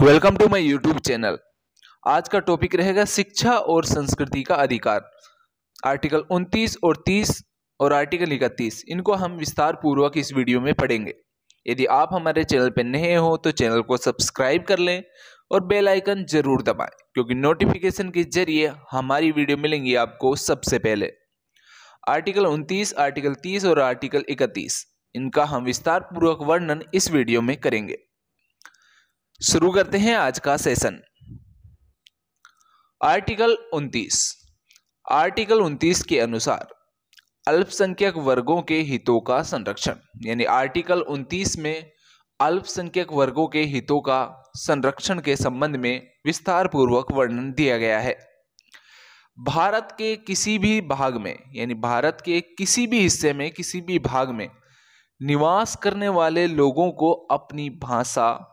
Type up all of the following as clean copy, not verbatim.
Welcome to my YouTube channel. आज का topic रहेगा शिक्षा और संस्कृति का अधिकार। आर्टिकल 29 और 30 और आर्टिकल 31 इनको हम विस्तार पूर्वक इस वीडियो में पढ़ेंगे। यदि आप हमारे चैनल पर नए हो तो चैनल को सब्सक्राइब कर लें और बेल आइकन जरूर दबाएं, क्योंकि नोटिफिकेशन के जरिए हमारी वीडियो मिलेंगी आपको सबसे पहले। आर्टिकल 29, आर्टिकल 30 और आर्टिकल 31 इनका हम विस्तार पूर्वक वर्णन इस वीडियो में करेंगे। शुरू करते हैं आज का सेशन। आर्टिकल 29। आर्टिकल 29 के अनुसार अल्पसंख्यक वर्गों के हितों का संरक्षण, यानी आर्टिकल 29 में अल्पसंख्यक वर्गों के हितों का संरक्षण के संबंध में विस्तार पूर्वक वर्णन दिया गया है। भारत के किसी भी भाग में, यानी भारत के किसी भी हिस्से में, किसी भी भाग में निवास करने वाले लोगों को अपनी भाषा,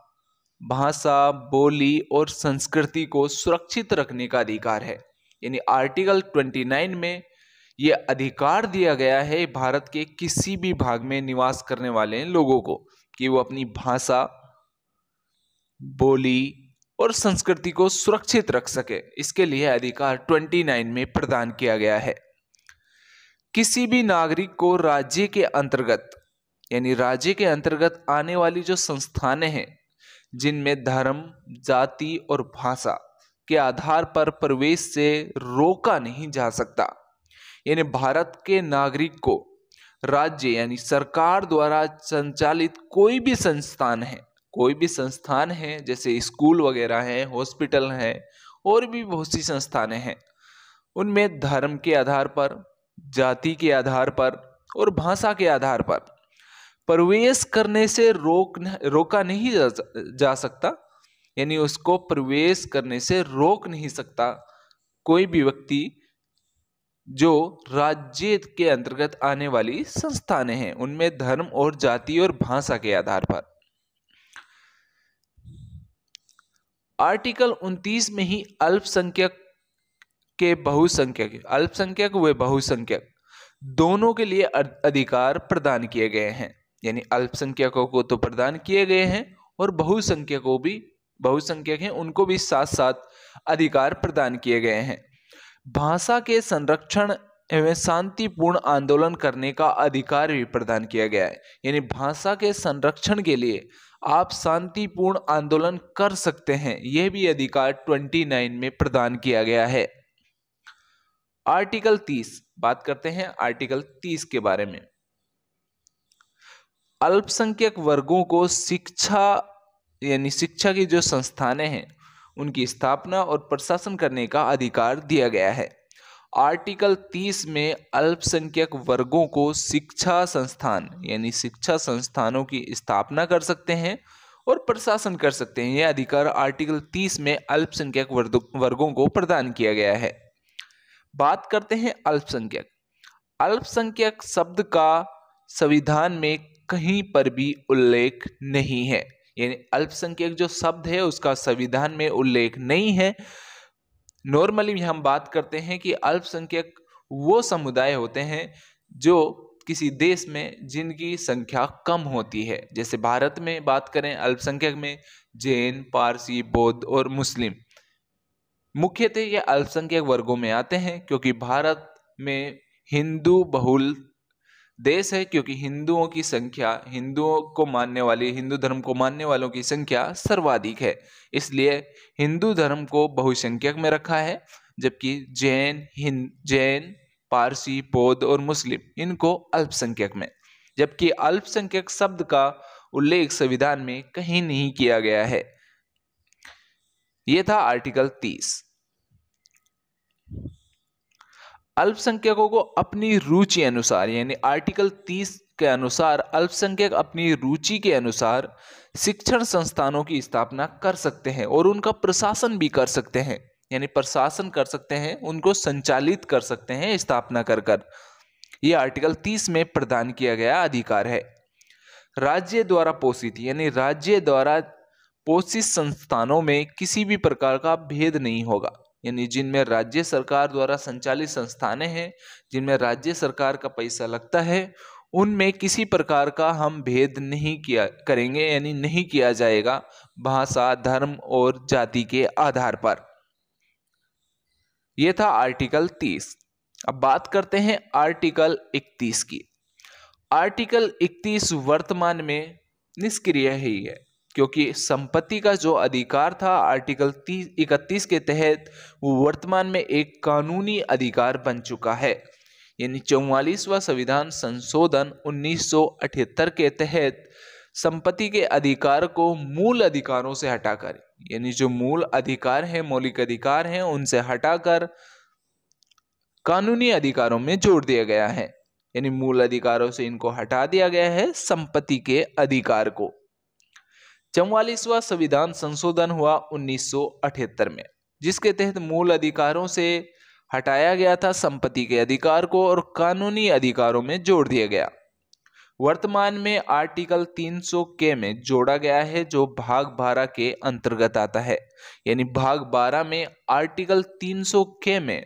बोली और संस्कृति को सुरक्षित रखने का अधिकार है। यानी आर्टिकल 29 में यह अधिकार दिया गया है भारत के किसी भी भाग में निवास करने वाले लोगों को कि वो अपनी भाषा, बोली और संस्कृति को सुरक्षित रख सके। इसके लिए अधिकार 29 में प्रदान किया गया है। किसी भी नागरिक को राज्य के अंतर्गत, यानी राज्य के अंतर्गत आने वाली जो संस्थानें हैं जिनमें धर्म, जाति और भाषा के आधार पर प्रवेश से रोका नहीं जा सकता। यानी भारत के नागरिक को राज्य यानी सरकार द्वारा संचालित कोई भी संस्थान है, जैसे स्कूल वगैरह हैं, हॉस्पिटल हैं और भी बहुत सी संस्थानें हैं, उनमें धर्म के आधार पर, जाति के आधार पर और भाषा के आधार पर प्रवेश करने से रोका नहीं जा सकता। यानी उसको प्रवेश करने से रोक नहीं सकता कोई भी व्यक्ति जो राज्य के अंतर्गत आने वाली संस्थानें हैं उनमें धर्म और जाति और भाषा के आधार पर। आर्टिकल 29 में ही अल्पसंख्यक व बहुसंख्यक दोनों के लिए अधिकार प्रदान किए गए हैं। यानी अल्पसंख्यकों को तो प्रदान किए गए हैं और बहुसंख्यक हैं उनको भी साथ साथ अधिकार प्रदान किए गए हैं। भाषा के संरक्षण एवं शांतिपूर्ण आंदोलन करने का अधिकार भी प्रदान किया गया है। यानी भाषा के संरक्षण के लिए आप शांतिपूर्ण आंदोलन कर सकते हैं, यह भी अधिकार 29 में प्रदान किया गया है। आर्टिकल 30, बात करते हैं आर्टिकल 30 के बारे में। अल्पसंख्यक वर्गों को शिक्षा की जो संस्थानें हैं उनकी स्थापना और प्रशासन करने का अधिकार दिया गया है। आर्टिकल 30 में अल्पसंख्यक वर्गों को शिक्षा संस्थानों की स्थापना कर सकते हैं और प्रशासन कर सकते हैं। यह अधिकार आर्टिकल 30 में अल्पसंख्यक वर्गों को प्रदान किया गया है। बात करते हैं अल्पसंख्यक। अल्पसंख्यक शब्द का संविधान में कहीं पर भी उल्लेख नहीं है। यानी अल्पसंख्यक जो शब्द है उसका संविधान में उल्लेख नहीं है। नॉर्मली हम बात करते हैं कि अल्पसंख्यक वो समुदाय होते हैं जो किसी देश में जिनकी संख्या कम होती है। जैसे भारत में बात करें अल्पसंख्यक में जैन, पारसी, बौद्ध और मुस्लिम मुख्यतः ये अल्पसंख्यक वर्गों में आते हैं, क्योंकि भारत में हिंदू बहुल देश है, क्योंकि हिंदू धर्म को मानने वालों की संख्या सर्वाधिक है, इसलिए हिंदू धर्म को बहुसंख्यक में रखा है, जबकि जैन, पारसी, बौद्ध और मुस्लिम इनको अल्पसंख्यक में। जबकि अल्पसंख्यक शब्द का उल्लेख संविधान में कहीं नहीं किया गया है। यह था आर्टिकल 30। अल्पसंख्यकों को अपनी रुचि अनुसार, यानी आर्टिकल 30 के अनुसार अल्पसंख्यक अपनी रुचि के अनुसार शिक्षण संस्थानों की स्थापना कर सकते हैं और उनका प्रशासन भी कर सकते हैं। यानी प्रशासन कर सकते हैं, उनको संचालित कर सकते हैं स्थापना कर। यह आर्टिकल 30 में प्रदान किया गया अधिकार है। राज्य द्वारा पोषित, यानी राज्य द्वारा पोषित संस्थानों में किसी भी प्रकार का भेद नहीं होगा। यानी जिनमें राज्य सरकार द्वारा संचालित संस्थानें हैं, जिनमें राज्य सरकार का पैसा लगता है, उनमें किसी प्रकार का हम भेद नहीं किया करेंगे, यानी नहीं किया जाएगा भाषा, धर्म और जाति के आधार पर। यह था आर्टिकल 30। अब बात करते हैं आर्टिकल 31 की। आर्टिकल 31 वर्तमान में निष्क्रिय ही है, क्योंकि संपत्ति का जो अधिकार था आर्टिकल 31 के तहत वो वर्तमान में एक कानूनी अधिकार बन चुका है। यानी 44वां संविधान संशोधन 1978 के तहत संपत्ति के अधिकार को मूल अधिकारों से हटाकर, यानी जो मूल अधिकार है, मौलिक अधिकार हैं, उनसे हटाकर कानूनी अधिकारों में जोड़ दिया गया है। यानी मूल अधिकारों से इनको हटा दिया गया है संपत्ति के अधिकार को। 44वां संविधान संशोधन हुआ 1978 में, जिसके तहत मूल अधिकारों से हटाया गया था संपत्ति के अधिकार को और कानूनी अधिकारों में जोड़ दिया गया। वर्तमान में आर्टिकल 300 के में जोड़ा गया है, जो भाग 12 के अंतर्गत आता है। यानी भाग 12 में आर्टिकल 300 के में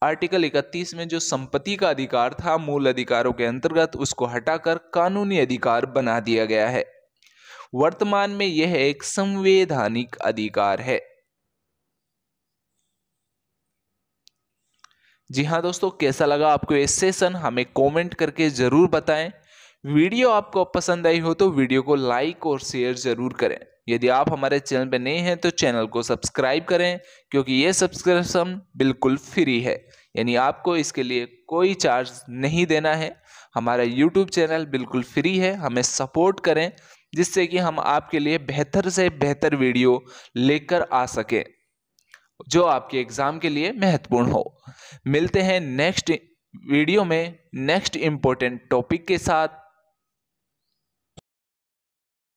आर्टिकल 31 में जो संपत्ति का अधिकार था मूल अधिकारों के अंतर्गत, उसको हटाकर कानूनी अधिकार बना दिया गया है। वर्तमान में यह एक संवैधानिक अधिकार है। जी हाँ दोस्तों, कैसा लगा आपको ये सेशन हमें कमेंट करके जरूर बताएं। वीडियो आपको पसंद आई हो तो वीडियो को लाइक और शेयर जरूर करें। यदि आप हमारे चैनल पर नए हैं तो चैनल को सब्सक्राइब करें, क्योंकि ये सब्सक्रिप्शन बिल्कुल फ्री है। यानी आपको इसके लिए कोई चार्ज नहीं देना है। हमारा यूट्यूब चैनल बिल्कुल फ्री है। हमें सपोर्ट करें, जिससे कि हम आपके लिए बेहतर से बेहतर वीडियो लेकर आ सकें, जो आपके एग्जाम के लिए महत्वपूर्ण हो। मिलते हैं नेक्स्ट वीडियो में नेक्स्ट इंपॉर्टेंट टॉपिक के साथ।